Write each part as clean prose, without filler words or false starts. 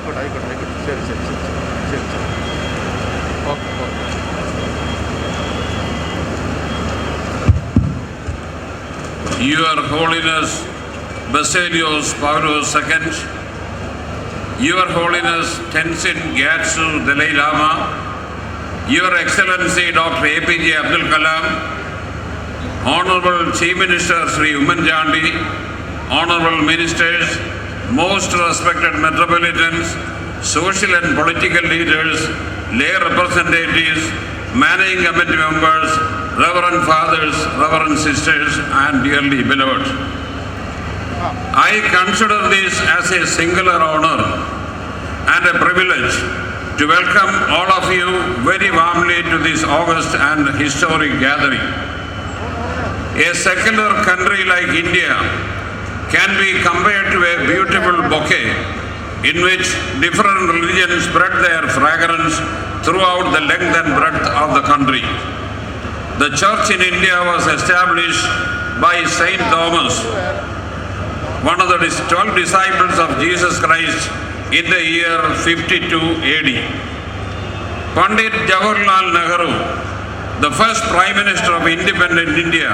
ശരി ശരി ശരി ശരി ശരി okay okay. Your Holiness Basilios Paulos II, Your Holiness Tenzin Gyatso Dalai Lama, Your Excellency Dr. APJ Abdul Kalam, Honorable Chief Minister Sri Oommen Chandy, Honorable Ministers, most respected metropolitans, social and political leaders, lay representatives, managing committee members, Reverend Fathers, Reverend Sisters, and dearly beloved. I consider this as a singular honor and a privilege to welcome all of you very warmly to this august and historic gathering. A secular country like India can be compared to a beautiful bouquet in which different religions spread their fragrance throughout the length and breadth of the country. The church in India was established by Saint Thomas, one of the 12 disciples of Jesus Christ, in the year 52 AD. Pandit Jawaharlal Nehru, the first Prime Minister of independent India,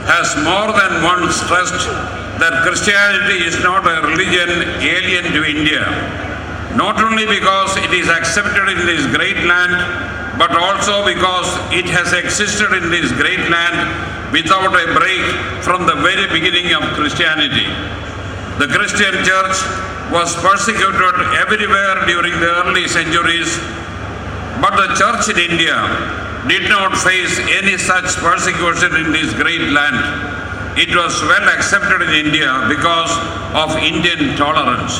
has more than once stressed that Christianity is not a religion alien to India, not only because it is accepted in this great land, but also because it has existed in this great land without a break from the very beginning of Christianity. The Christian church was persecuted everywhere during the early centuries, but the church in India did not face any such persecution in this great land. It was well accepted in India because of Indian tolerance.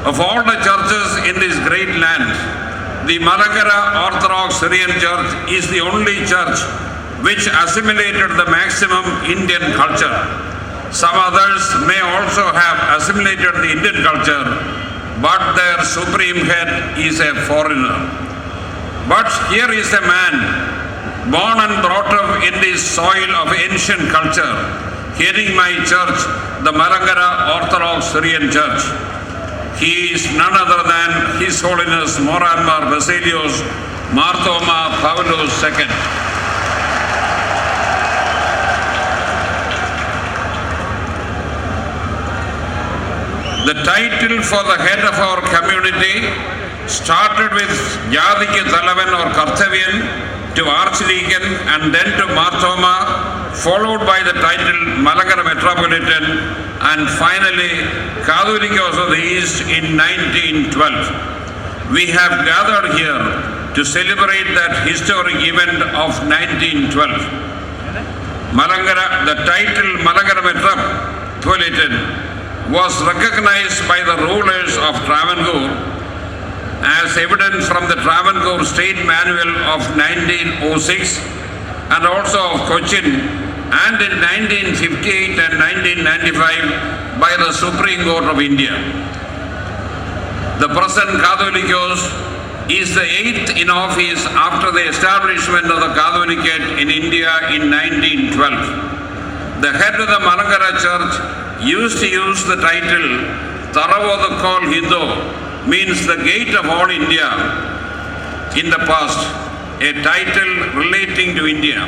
Of all the churches in this great land, the Malankara Orthodox Syrian Church is the only church which assimilated the maximum Indian culture. Some others may also have assimilated the Indian culture, but their supreme head is a foreigner. But here is a man born and brought up in this soil of ancient culture, heading my church, the Malankara Orthodox Syrian Church. He is none other than His Holiness Moranmar Basilios Marthoma Paulos II. The title for the head of our community started with Jadiki Thalavan or Karthavian to Archdeacon and then to Marthoma, followed by the title Malankara Metropolitan, and finally Katholikos of the East in 1912. We have gathered here to celebrate that historic event of 1912. The title Malankara Metropolitan was recognized by the rulers of Travancore as evident from the Travancore State Manual of 1906 and also of Cochin, and in 1958 and 1995 by the Supreme Court of India. The present Katholikos is the 8th in office after the establishment of the Catholicate in India in 1912. The head of the Malankara Church used to use the title Taravodakol Hindu, means the gate of all India in the past, a title relating to India.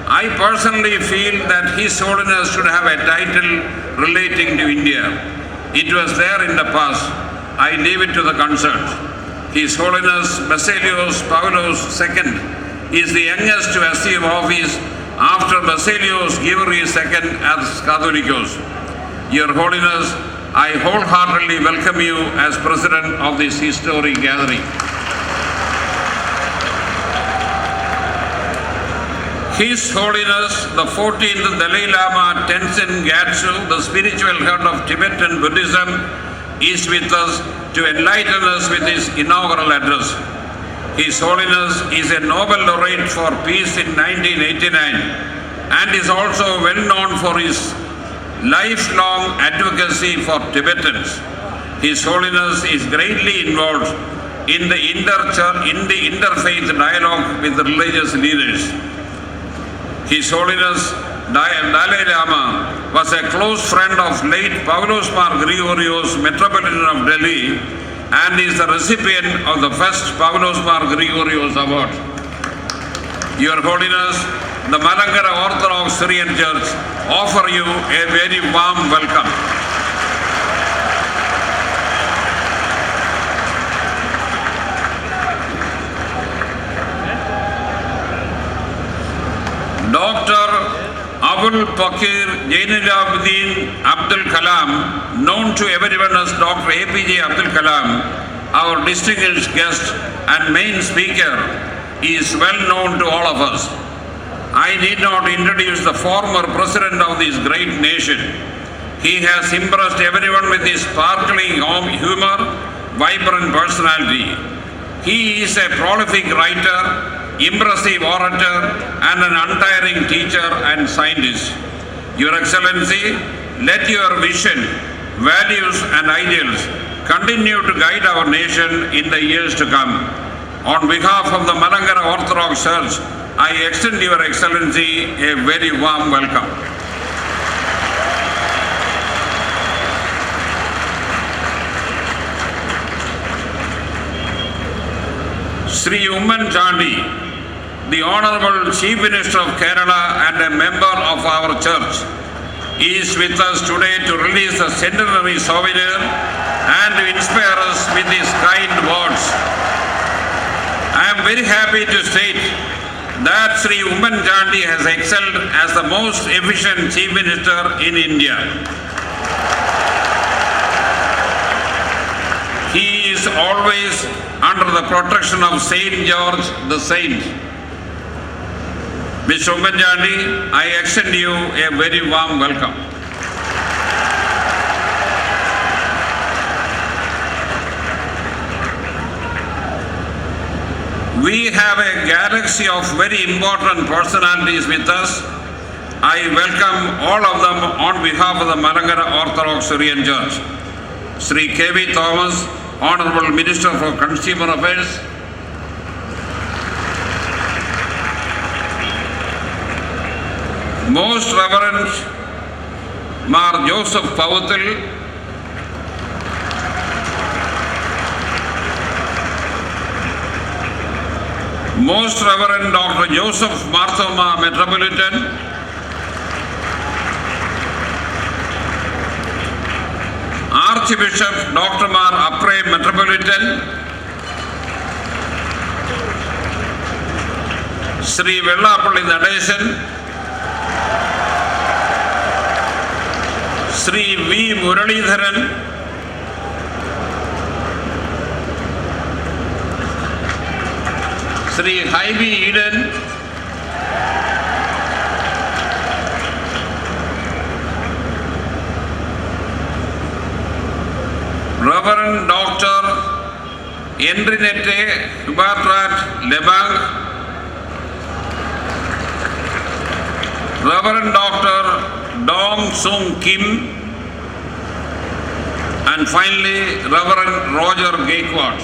I personally feel that His Holiness should have a title relating to India. It was there in the past. I leave it to the concert. His Holiness Basilios Paulos II is the youngest to assume office after Basilios Givari II as Katholikos. Your Holiness, I wholeheartedly welcome you as President of this historic gathering. His Holiness, the 14th Dalai Lama Tenzin Gyatso, the spiritual head of Tibetan Buddhism, is with us to enlighten us with his inaugural address. His Holiness is a Nobel laureate for peace in 1989 and is also well known for his lifelong advocacy for Tibetans. His Holiness is greatly involved in the interfaith dialogue with the religious leaders. His Holiness Dalai Lama was a close friend of late Paulos Mar Grigorios, Metropolitan of Delhi, and is the recipient of the first Pavlos Mar Gregorios Award. Your Holiness, the Malankara Orthodox Syrian Church offer you a very warm welcome. Dr. Abul Pakir Jainulabdin Abdul Kalam, known to everyone as Dr. APJ Abdul Kalam, our distinguished guest and main speaker, is well known to all of us. I need not introduce the former president of this great nation. He has impressed everyone with his sparkling humor, vibrant personality. He is a prolific writer, impressive orator, and an untiring teacher and scientist. Your Excellency, let your vision, values, and ideals continue to guide our nation in the years to come. On behalf of the Malankara Orthodox Church, I extend Your Excellency a very warm welcome. Sri Umman Chandi, the Honorable Chief Minister of Kerala and a member of our church, is with us today to release the centenary souvenir and to inspire us with his kind words. I am very happy to state that Sri Umman Chandi has excelled as the most efficient Chief Minister in India. He is always under the protection of Saint George the Saint. Mr. Umman Chandi, I extend you a very warm welcome. We have a galaxy of very important personalities with us. I welcome all of them on behalf of the Malankara Orthodox Syrian Church. Sri K.V. Thomas, Honorable Minister for Consumer Affairs. Most Reverend Mar Joseph Pavatil, Most Reverend Dr. Joseph Marthoma, Metropolitan, Archbishop Dr. Mar Apre, Metropolitan, Sri Vellapalli Nadesan, Sri V. Muralidharan, Sri Hybe Eden, Reverend Dr. Enrinette Hubatrat Lebang, Reverend Dr. Dong Sung Kim, and finally Reverend Roger Gaikwad.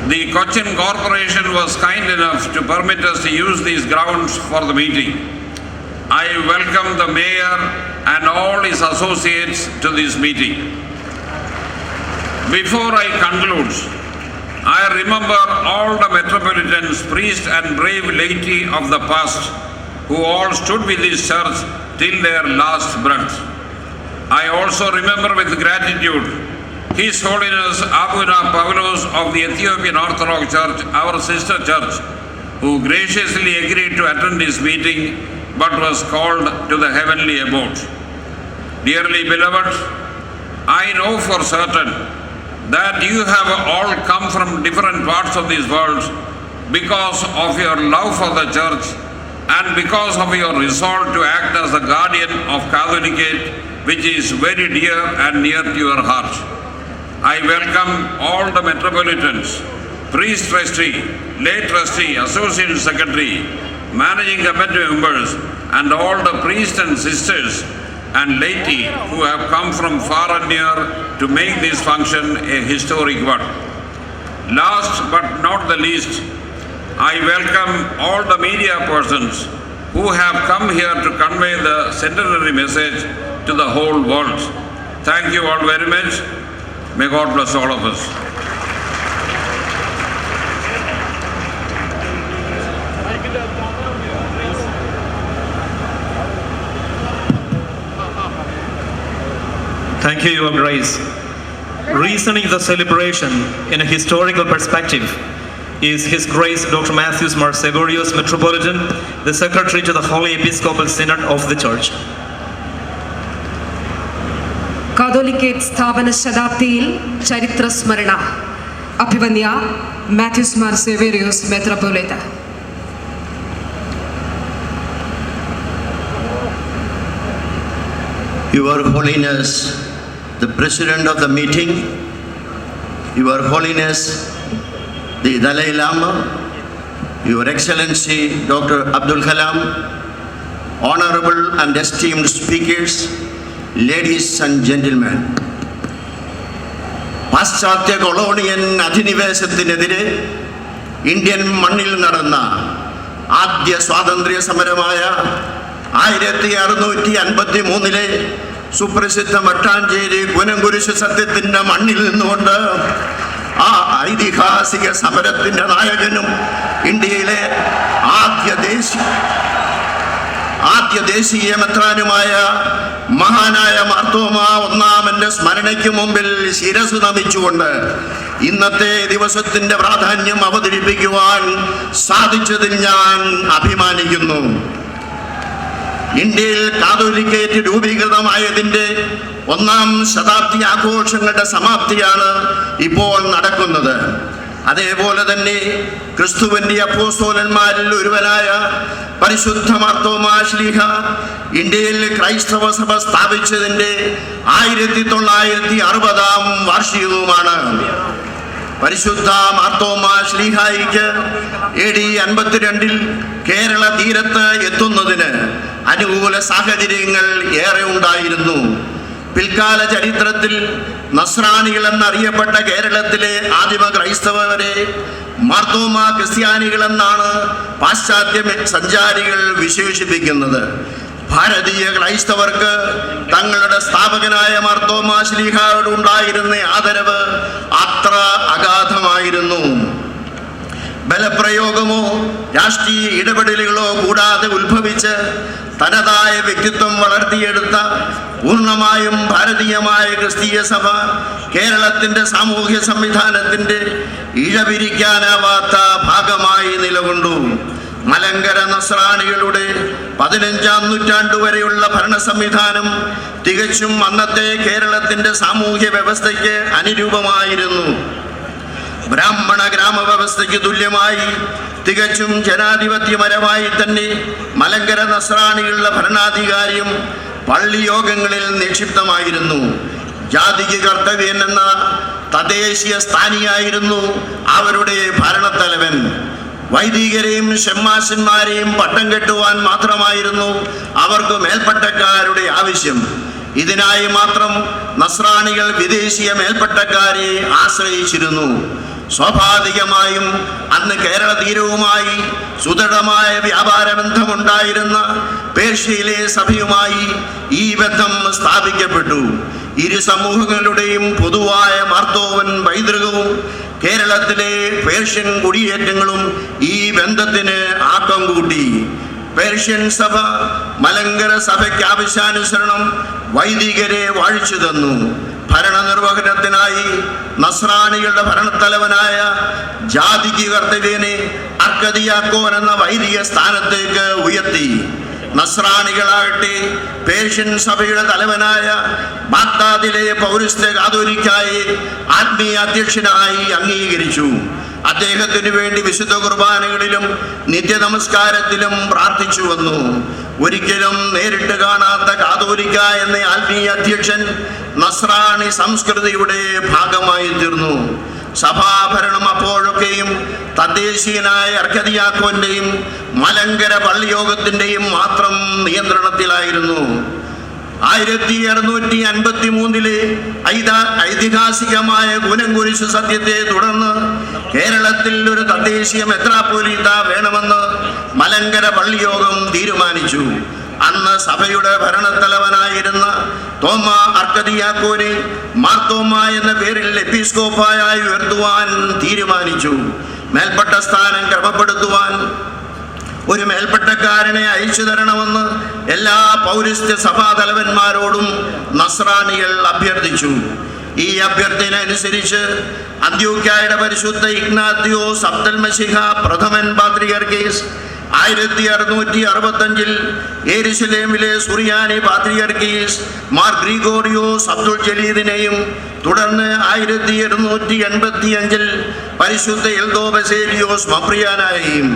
The Cochin Corporation was kind enough to permit us to use these grounds for the meeting. I welcome the Mayor and all his associates to this meeting. Before I conclude, I remember all the metropolitans, priests and brave laity of the past who all stood with this church till their last breath. I also remember with gratitude His Holiness Abuna Pavlos of the Ethiopian Orthodox Church, our sister church, who graciously agreed to attend this meeting but was called to the heavenly abode. Dearly beloved, I know for certain that you have all come from different parts of this world because of your love for the church and because of your resolve to act as the guardian of Catholicate, which is very dear and near to your heart. I welcome all the metropolitans, priest trustee, lay trustee, associate secretary, managing committee members, and all the priests and sisters and laity who have come from far and near to make this function a historic one. Last but not the least, I welcome all the media persons who have come here to convey the centenary message to the whole world. Thank you all very much. May God bless all of us. Thank you, Your Grace. Reasoning the celebration in a historical perspective is His Grace Dr. Matthews Mar Severius, Metropolitan, the Secretary to the Holy Episcopal Synod of the Church. Catholicate സ്ഥാപന ശതാബ്ദിയിൽ ചരിത്ര സ്മരണ അഭിവന്യ മാത്യൂസ് മാർ സെവേരിയോസ് മെത്രാപ്പോലീത്ത. Your Holiness, the President of the meeting, Your Holiness, the Dalai Lama, Your Excellency Dr. Abdul Kalam, honorable and esteemed speakers, ladies and gentlemen. പാശ്ചാത്യ colonial അധിനിവേശത്തിനെതിരെ Indian മണ്ണിൽ നടന്ന ആദ്യ സ്വാതന്ത്ര്യ സമരമായ 1653 സുപ്രസിദ്ധ മട്ടാഞ്ചേരി കുനംകുരിശ് സത്യത്തിൻ്റെ മണ്ണിൽ നിന്നുകൊണ്ട് ആ ഐതിഹാസിക സമരത്തിൻ്റെ നായകനും ഇന്ത്യയിലെ ആദ്യ ദേശീയ മെത്രാനുമായ മഹാനായ മാർത്തോമ ഒന്നാമന്റെ സ്മരണയ്ക്ക് മുമ്പിൽ ശിരസ് നമിച്ചുകൊണ്ട് ഇന്നത്തെ ദിവസത്തിന്റെ പ്രാധാന്യം അവതരിപ്പിക്കുവാൻ സാധിച്ചതിൽ ഞാൻ അഭിമാനിക്കുന്നു. ഇന്ത്യയിൽ കാതോലിക്കേറ്റ് രൂപീകൃതമായതിൻ്റെ 1-ാം ശതാബ്ദി ആഘോഷങ്ങളുടെ സമാപ്തിയാണ് ഇപ്പോൾ നടക്കുന്നത്. അതേപോലെ തന്നെ ക്രിസ്തുവിൻ്റെ അപ്പോസ്തലന്മാരിൽ ഒരുവനായ പരിശുദ്ധ മാർത്തോമാ ശ്ലീഹ ഇന്ത്യയിൽ ക്രൈസ്തവ സഭ സ്ഥാപിച്ചതിൻ്റെ 1960-ാം വാർഷികവുമാണ്. പരിശുദ്ധ മാർത്തോമാ ശ്ലീഹായിക്ക് AD 52 കേരള തീരത്ത് എത്തുന്നതിന് അനുകൂല സാഹചര്യങ്ങൾ ഏറെ ഉണ്ടായിരുന്നു. പിൽക്കാല ചരിത്രത്തിൽ നസ്രാണികൾ എന്നറിയപ്പെട്ട കേരളത്തിലെ ആദിമ ക്രൈസ്തവരെ മാർത്തോമ ക്രിസ്ത്യാനികളെന്നാണ് പാശ്ചാത്യ സഞ്ചാരികൾ വിശേഷിപ്പിക്കുന്നത്. ഭാരതീയ ക്രൈസ്തവർക്ക് തങ്ങളുടെ സ്ഥാപകനായ മാർത്തോമാ ശ്ലീഹായോട് ഉണ്ടായിരുന്ന ആദരവ് അത്ര അഗാധമായിരുന്നു. ബലപ്രയോഗമോ രാഷ്ട്രീയ ഇടപെടലുകളോ കൂടാതെ ഉത്ഭവിച്ച് തനതായ വ്യക്തിത്വം വളർത്തിയെടുത്ത പൂർണ്ണമായും ഭാരതീയമായ ക്രിസ്തീയ സഭ കേരളത്തിൻ്റെ സാമൂഹ്യ സംവിധാനത്തിൻ്റെ ഇഴപിരിക്കാനാവാത്ത ഭാഗമായി നിലകൊണ്ടു. മലങ്കര നസ്രാണികളുടെ 15-ാം നൂറ്റാണ്ട് വരെയുള്ള ഭരണ സംവിധാനം തികച്ചും അന്നത്തെ കേരളത്തിൻ്റെ സാമൂഹ്യ വ്യവസ്ഥയ്ക്ക് അനുരൂപമായിരുന്നു. ബ്രാഹ്മണ ഗ്രാമവ്യവസ്ഥയ്ക്ക് തുല്യമായി തികച്ചും ജനാധിപത്യപരമായി തന്നെ മലങ്കര നസ്രാണികളുടെ ഭരണാധികാരിയും പള്ളിയോഗങ്ങളിൽ നിക്ഷിപ്തമായിരുന്നു. ജാതിക്ക് കർത്തവ്യൻ എന്ന തദ്ദേശീയ സ്ഥാനിയായിരുന്നു അവരുടെ ഭരണത്തലവൻ. വൈദികരെയും ഷമ്മാശന്മാരെയും പട്ടം കെട്ടുവാൻ മാത്രമായിരുന്നു അവർക്ക് മേൽപ്പട്ടക്കാരുടെ ആവശ്യം. ഇതിനായി മാത്രം നസ്രാണികൾ വിദേശീയ മേൽപ്പട്ടക്കാരെ ആശ്രയിച്ചിരുന്നു. സ്വാഭാവികമായും അന്ന് കേരള തീരവുമായി സുദൃഢമായ വ്യാപാര ബന്ധമുണ്ടായിരുന്ന പേർഷ്യയിലെ സഭയുമായി ഈ ബന്ധം സ്ഥാപിക്കപ്പെട്ടു. ഇരു സമൂഹങ്ങളുടെയും പൊതുവായ മാർത്തോവൻ പൈതൃകവും കേരളത്തിലെ പേർഷ്യൻ കുടിയേറ്റങ്ങളും ഈ ബന്ധത്തിന് ആക്കം കൂട്ടി. പേർഷ്യൻ സഭ മലങ്കര സഭയ്ക്ക് ആവശ്യാനുസരണം വൈദികരെ വാഴിച്ചു തന്നു. ഭരണനിർവഹണത്തിനായി നസ്രാണികളുടെ ഭരണത്തലവനായ ജാതിക്ക് കർത്തവ്യനെ അർക്കദിയാക്കോൻ എന്ന വൈദിക സ്ഥാനത്തേക്ക് ഉയർത്തി. നസ്രാണികളാകട്ടെ പേർഷ്യൻ സഭയുടെ തലവനായ ബാഗ്ദാദിലെ പൗരസ്ത്യ കാതോലിക്കായെ ആത്മീയ അധ്യക്ഷനായി അംഗീകരിച്ചു. അദ്ദേഹത്തിനു വേണ്ടി വിശുദ്ധ കുർബാനകളിലും നിത്യനമസ്കാരത്തിലും പ്രാർത്ഥിച്ചു വന്നു. ഒരിക്കലും നേരിട്ട് കാണാത്ത കാതോലിക്ക എന്ന ആത്മീയ അധ്യക്ഷൻ നസ്രാണി സംസ്കൃതിയുടെ ഭാഗമായി തീർന്നു. സഭാഭരണം അപ്പോഴൊക്കെയും തദ്ദേശീയനായ അർക്കദിയാക്കോന്റെയും മലങ്കര പള്ളിയോഗത്തിൻ്റെയും മാത്രം നിയന്ത്രണത്തിലായിരുന്നു. 1653 ഐതിഹാസികമായ കൂനംകുരിശ് സത്യത്തെ തുടർന്ന് കേരളത്തിൽ ഒരു തദ്ദേശീയ മെത്രാപ്പോലീത്ത വേണമെന്ന് മലങ്കര പള്ളിയോഗം തീരുമാനിച്ചു. അന്ന് സഭയുടെ ഭരണത്തലവനായിരുന്ന തോമ അർക്കദിയാക്കോനെ മാർത്തോമ എന്ന പേരിൽ എപ്പിസ്കോപ്പായി ഉയർത്തുവാൻ തീരുമാനിച്ചു. മേൽപ്പെട്ട സ്ഥാനം ക്രമപ്പെടുത്തുവാൻ ഒരു മേൽപ്പെട്ടക്കാരനെ അയച്ചു തരണമെന്ന് എല്ലാ പൗരസ്ത്യ സഭാതലവന്മാരോടും നസ്രാണികൾ അഭ്യർത്ഥിച്ചു. ഈ അഭ്യർത്ഥന അനുസരിച്ച് അന്ത്യോക്യയുടെ പരിശുദ്ധ ഇഗ്നാത്യോസ് അബ്ദൽമശിഹ പ്രഥമൻ പാത്രിയർക്കീസ് 1665 യെരുശലേമിലെ സുറിയാനി പാത്രിയർക്കീസ് മാർ ഗ്രിഗോറിയോസ് അബ്ദുൽ ജലീദിനെയും തുടർന്ന് 1785 പരിശുദ്ധ എൽദോ ബസേലിയോസ് മപ്രിയാനായെയും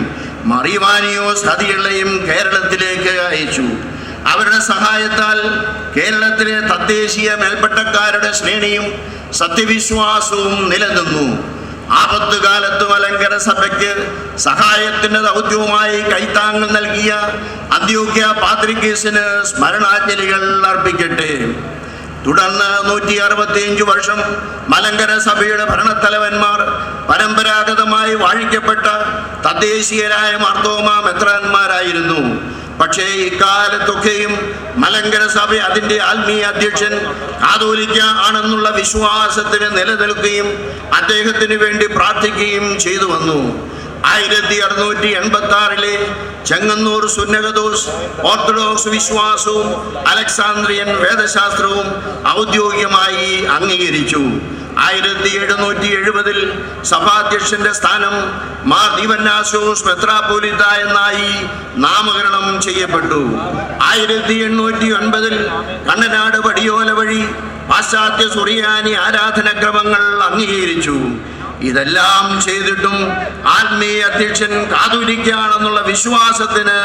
മറിവാനിയോസ് ഹതികളെയും കേരളത്തിലേക്ക് അയച്ചു. അവരുടെ സഹായത്താൽ കേരളത്തിലെ തദ്ദേശീയ മേൽപ്പെട്ടക്കാരുടെ ശ്രേണിയും സത്യവിശ്വാസവും നിലനിന്നു. ആപത്തുകാലത്ത് മലങ്കര സഭയ്ക്ക് സഹായത്തിന്റെ ദൗത്യവുമായി കൈത്താങ്ങൽ നൽകിയ അന്ത്യോക്യ പാത്രിക്കീസിന് സ്മരണാഞ്ജലികൾ അർപ്പിക്കട്ടെ. തുടർന്ന് 165 വർഷം മലങ്കര സഭയുടെ ഭരണത്തലവന്മാർ പരമ്പരാഗതമായി വാഴിക്കപ്പെട്ട തദ്ദേശീയരായ മാർത്തോമ മെത്രാന്മാരായിരുന്നു. പക്ഷേ ഇക്കാലത്തൊക്കെയും മലങ്കര സഭ അതിൻ്റെ ആത്മീയ അധ്യക്ഷൻ കാതോലിക്ക ആണെന്നുള്ള വിശ്വാസത്തിന് നിലനിൽക്കുകയും അദ്ദേഹത്തിന് വേണ്ടി പ്രാർത്ഥിക്കുകയും ചെയ്തു വന്നു. 1686 ചെങ്ങന്നൂർ സുന്നകദോസ് ഓർത്തഡോക്സ് വിശ്വാസവും അലക്സാന്ദ്രിയൻ വേദശാസ്ത്രവും ഔദ്യോഗികമായി അംഗീകരിച്ചു. 1770 സഭാധ്യക്ഷന്റെ സ്ഥാനം മാർ ദിവന്നാസ്യോസ് മെത്രാപ്പോലിത്ത എന്നായി നാമകരണം ചെയ്യപ്പെട്ടു. 1809 കണ്ണനാട് പടിയോല വഴി പാശ്ചാത്യ സുറിയാനി ആരാധനക്രമങ്ങൾ അംഗീകരിച്ചു. ഇതെല്ലാം ചെയ്തിട്ടും ആത്മീയ അധ്യക്ഷൻ കാതോലിക്കാണെന്നുള്ള വിശ്വാസത്തിന്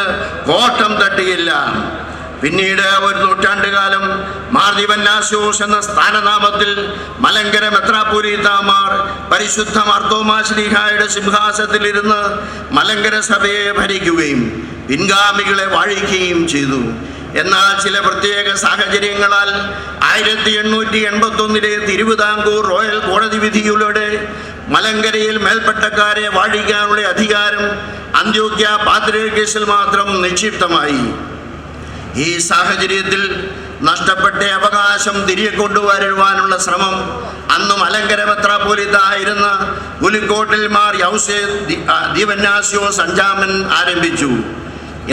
കോട്ടം തട്ടിയില്ല. പിന്നീട് ഒരു നൂറ്റാണ്ടുകാലം മാർ ദിവന്നാസ്യോസ് എന്ന സ്ഥാനനാമത്തിൽ മലങ്കര മെത്രാപ്പൊലീത്താമാർ പരിശുദ്ധ മാർത്തോമാ ശ്ലീഹായുടെ സിംഹാസനത്തിലിരുന്ന് മലങ്കര സഭയെ ഭരിക്കുകയും പിൻഗാമികളെ വാഴിക്കുകയും ചെയ്തു. എന്നാൽ ചില പ്രത്യേക സാഹചര്യങ്ങളാൽ 1881 തിരുവിതാംകൂർ റോയൽ കോടതി വിധിയിലൂടെ മലങ്കരയിൽ മേൽപ്പെട്ടക്കാരെ വാഴിക്കാനുള്ള അധികാരം അന്ത്യോക്യ പാത്രിയർക്കീസിൽ മാത്രം നിക്ഷിപ്തമായി. ഈ സാഹചര്യത്തിൽ നഷ്ടപ്പെട്ട അവകാശം തിരികെ കൊണ്ടുവരുവാനുള്ള ശ്രമം അന്ന് മലങ്കര മെത്രാപ്പൊലീത്ത ആയിരുന്ന പുലിക്കോട്ടിൽ മാർ യൗസേപ്പ് ദിവന്നാസ്യോസ് അഞ്ചാമൻ ആരംഭിച്ചു.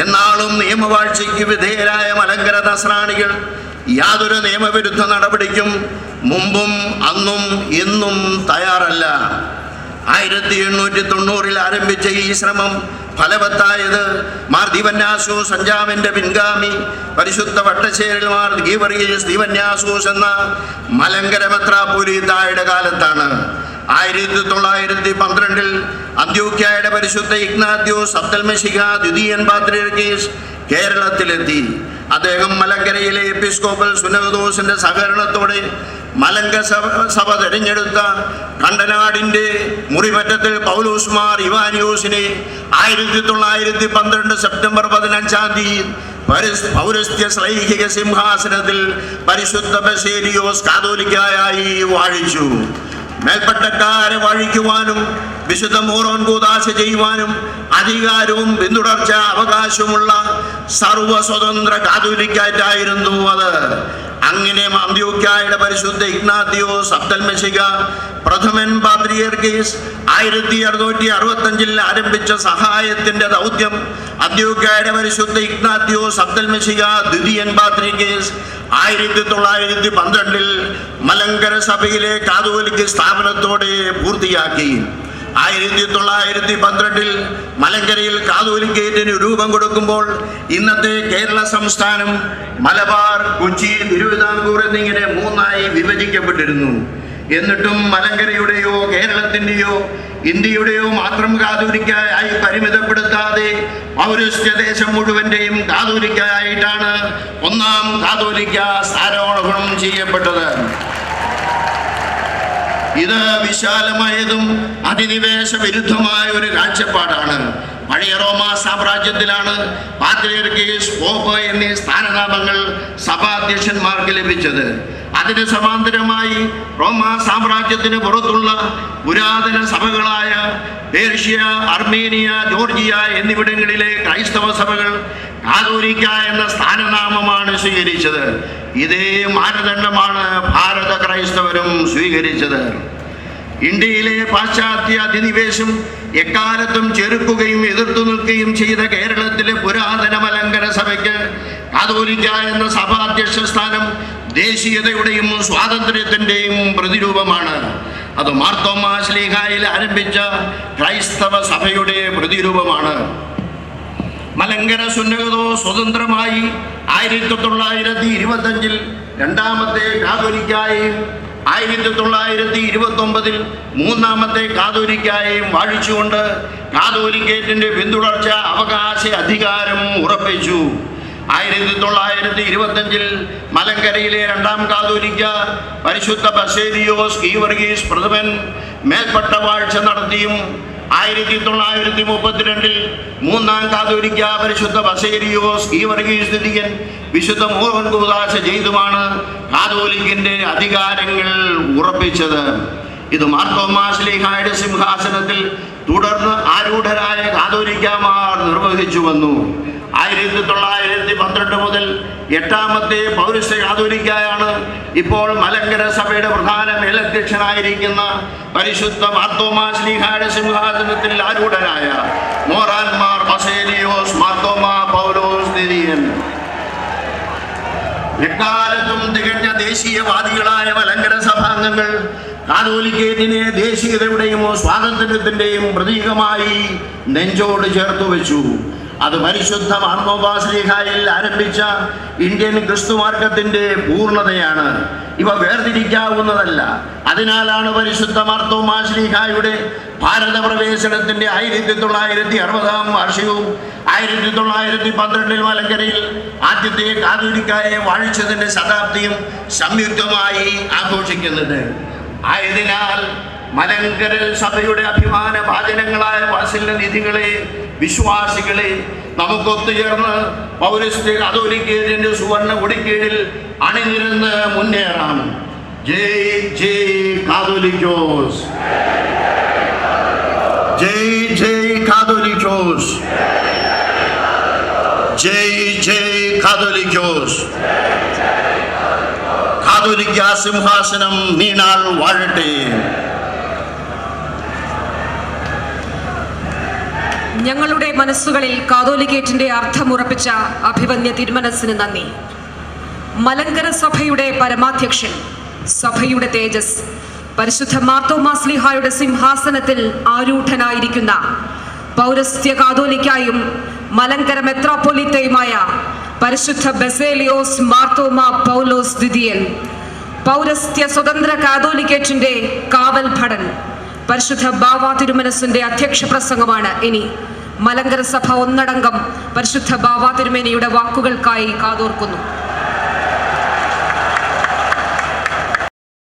എന്നാളും നിയമവാഴ്ചയ്ക്ക് വിധേയരായ മലങ്കര നസ്രാണികൾ യാതൊരു നിയമവിരുദ്ധ നടപടിക്കും മുമ്പും അന്നും ഇന്നും തയ്യാറല്ല. 1890 ആരംഭിച്ച ഈ ശ്രമം ഫലവത്തായത് മാർ ദിവന്നാസ്യോസ് അഞ്ചാമന്റെ പിൻഗാമി പരിശുദ്ധ വട്ടശ്ശേരിൽ മാർ ഗീവർഗീസ് ദിവന്നാസ്യോസ് എന്ന മലങ്കര മെത്രാപ്പൊലീത്തായുടെ കാലത്താണ്. 1912 അന്ത്യോക്യയുടെ പരിശുദ്ധ ഇഗ്നാത്യോസ് അബ്ദൽമശിഹ ദ്വിതീയൻ പാത്രിയർക്കീസ് കേരളത്തിലെത്തി. അദ്ദേഹം മലങ്കരയിലെ എപ്പിസ്കോപ്പൽ സുന്നകദോസിന്റെ സഹകരണത്തോടെ മലങ്ക സഭ തെരഞ്ഞെടുത്ത കണ്ടനാടിന്റെ മുറിമറ്റത്തിൽ പൗലോസ് മാർ ഇവാനിയോസിനെ 1912 സെപ്റ്റംബർ 15 പൗരസ്ത്യ ശ്ലൈഹിക സിംഹാസനത്തിൽ പരിശുദ്ധ ബസേലിയോസ് കാതോലിക്കായി വാഴിച്ചു. മേൽപ്പെട്ടക്കാരെ വാഴിക്കുവാനും വിശുദ്ധ മോറോൻ കൂദാശ ചെയ്യുവാനും അധികാരവും പിന്തുടർച്ച അവകാശമുള്ള സർവസ്വതന്ത്ര കാതോലിക്കായിട്ടായിരുന്നു അത്. അങ്ങനെ അന്ത്യോക്യയുടെ പരിശുദ്ധ ഇഗ്നാത്യോസ് അബ്ദൽമശിഹ പ്രഥമൻ പാത്രിയർക്കീസ് 1665 ആരംഭിച്ച സഹായത്തിന്റെ ദൗത്യം അന്ത്യോക്യയുടെ പരിശുദ്ധ ഇഗ്നാത്യോസ് അബ്ദൽമശിഹ ദ്വിതീയൻ പാത്രിയർക്കീസ് 1912 മലങ്കര സഭയിലെ കാതോലിക്ക സ്ഥാപനത്തോടെ പൂർത്തിയാക്കി. 1912 മലങ്കരയിൽ കാതോലിക്കേറ്റിന് രൂപം കൊടുക്കുമ്പോൾ ഇന്നത്തെ കേരള സംസ്ഥാനം മലബാർ, കൊച്ചി, തിരുവിതാംകൂർ എന്നിങ്ങനെ 3ആയി വിഭജിക്കപ്പെട്ടിരുന്നു. എന്നിട്ടും മലങ്കരയുടെയോ കേരളത്തിൻ്റെയോ ഇന്ത്യയുടെയോ മാത്രം കാതോലിക്കായി പരിമിതപ്പെടുത്താതെ പൗരസ്ത്യദേശം മുഴുവൻ്റെയും കാതോലിക്കായിട്ടാണ് ഒന്നാം കാതോലിക്ക സ്ഥാനാരോഹണം ചെയ്യപ്പെട്ടത്. ഇത് വിശാലമായതും അധിനിവേശ വിരുദ്ധമായ ഒരു കാഴ്ചപ്പാടാണ്. പഴയ റോമാ സാമ്രാജ്യത്തിലാണ് പാത്രിയർക്കീസ്, പോപ്പ് എന്നീ സ്ഥാനനാമങ്ങൾ സഭാധ്യക്ഷന്മാർക്ക് ലഭിച്ചത്. അതിന് സമാന്തരമായി റോമാ സാമ്രാജ്യത്തിന് പുറത്തുള്ള പുരാതന സഭകളായ പേർഷ്യ, അർമേനിയ, ജോർജിയ എന്നിവിടങ്ങളിലെ ക്രൈസ്തവ സഭകൾ കാതോലിക്ക എന്ന സ്ഥാനനാമമാണ് സ്വീകരിച്ചത്. ഇതേ മാനദണ്ഡമാണ് ഭാരത ക്രൈസ്തവരും സ്വീകരിച്ചത്. ഇന്ത്യയിലെ പാശ്ചാത്യ അധിനിവേശം എക്കാലത്തും ചെറുക്കുകയും എതിർത്തു നിൽക്കുകയും ചെയ്ത കേരളത്തിലെ പുരാതന മലങ്കര സഭയ്ക്ക് കാതോലിക്ക എന്ന സഭാധ്യക്ഷ സ്ഥാനം ദേശീയതയുടെയും സ്വാതന്ത്ര്യത്തിൻ്റെയും പ്രതിരൂപമാണ്. അത് മാർത്തോമാ ശ്ലീഹായിൽ ആരംഭിച്ച ക്രൈസ്തവ സഭയുടെ പ്രതിരൂപമാണ്. മലങ്കര സുന്നകതോ സ്വതന്ത്രമായി 1925 രണ്ടാമത്തെ കാതോലിക്കായെയും 1929 മൂന്നാമത്തെ കാതോലിക്കായെയും വാഴിച്ചുകൊണ്ട് കാതോലിക്കേറ്റിന്റെ പിന്തുടർച്ച അവകാശ അധികാരം ഉറപ്പിച്ചു. 1925 മലങ്കരയിലെ രണ്ടാം കാതോലിക്ക പരിശുദ്ധ ബസേലിയോസ് ഗീവർഗീസ് പ്രഥമൻ മേൽപ്പെട്ട വാഴ്ച നടത്തിയും 1932 മൂന്നാം കാതോലിക്ക പരിശുദ്ധ ബസേലിയോസ് ഗീവർഗീസ് ദ്വിതീയൻ വിശുദ്ധ മോഹൻ കൂദാശ ചെയ്തുമാണ് കാതോലിക്കിന്റെ അധികാരങ്ങൾ ഉറപ്പിച്ചത്. ഇത് മാർത്തോമാ ശ്ലീഹായുടെ സിംഹാസനത്തിൽ തുടർന്ന് ആരൂഢരായ കാതോലിക്കമാർ നിർവഹിച്ചു വന്നു. 1912 മുതൽ 8ാമത്തെ പൗരസ്ത്യ കാതോലിക്കയാണ് ഇപ്പോൾ മലങ്കര സഭയുടെ പ്രധാന മേലധ്യക്ഷനായിരിക്കുന്ന പരിശുദ്ധ മാർത്തോമാ ശ്ലീഹായുടെ സിംഹാസനത്തിൽ ആരൂഢനായ മോറാൻമാർ ബസേലിയോസ് മാർത്തോമാ പൗലോസ് ദ്വിതീയൻ. എക്കാലത്തും തികഞ്ഞ ദേശീയവാദികളായ മലങ്കര സഭാംഗങ്ങൾ കാതോലിക്കേറ്റിനെ ദേശീയതയുടെയും സ്വാതന്ത്ര്യത്തിൻ്റെയും പ്രതീകമായി നെഞ്ചോട് ചേർത്തു വെച്ചു. അത് പരിശുദ്ധ മാർത്തോമാ ശ്ലീഹായിൽ ആരംഭിച്ച ഇന്ത്യൻ ക്രിസ്തുമാർഗത്തിൻ്റെ പൂർണ്ണതയാണ്. ഇവ വേർതിരിക്കാവുന്നതല്ല. അതിനാലാണ് പരിശുദ്ധ മാർത്തോമാ ശ്ലീഹായുടെ ഭാരത പ്രവേശനത്തിൻ്റെ 1960 വാർഷികവും 1912 മലങ്കരയിൽ ആദ്യത്തെ കാതോലിക്കായെ വാഴിച്ചതിൻ്റെ ശതാബ്ദിയും സംയുക്തമായി ആഘോഷിക്കുന്നത്. ആയതിനാൽ മലങ്കര സഭയുടെ അഭിമാന ഭാജനങ്ങളായ വാത്സല്യ നിധികളെ, വിശ്വാസികളെ, നമുക്കൊത്തുചേർന്ന് പൗരസ്ത്യ കാതോലിക്കേറ്റിന്റെ സുവർണ്ണ കൊടിക്കീഴിൽ അണിനിരന്ന് മുന്നേറാം. ജയ് ജയ് കാതോലിക്കോസ്, ജയ് ജയ് കാതോലിക്കോസ്, ജയ് ജയ് കാതോലിക്കോസ്. കാതോലിക്ക സിംഹാസനം നീണാൾ വാഴട്ടെ. ഞങ്ങളുടെ മനസ്സുകളിൽ കാതോലിക്കേറ്റിന്റെ അർത്ഥമുറപ്പിച്ച അഭിവന്യ തിരുമനസ്സിന് നന്ദി. മലങ്കര സഭയുടെ പരമാധ്യക്ഷൻ, സഭയുടെ തേജസ്, പരിശുദ്ധ മാർത്തോമാ ശ്ലീഹായുടെ സിംഹാസനത്തിൽ ആരൂഢനായിരിക്കുന്ന പൗരസ്ത്യ കാതോലിക്കായും മലങ്കര മെത്രാപ്പൊലീത്തയുമായ പരിശുദ്ധ ബസേലിയോസ് മാർത്തോമാ പൗലോസ് ദ്വിതീയൻ, പൗരസ്ത്യ സ്വതന്ത്ര കാതോലിക്കേറ്റിന്റെ കാവൽ ഭടൻ പരിശുദ്ധ ബാവ തിരുമനസിന്റെ അധ്യക്ഷ പ്രസംഗമാണ് ഇനി. മലങ്കര സഭ ഒന്നടങ്കം പരിശുദ്ധ ബാവ തിരുമേനിയുടെ വാക്കുകൾക്കായി കാതോർക്കുന്നു.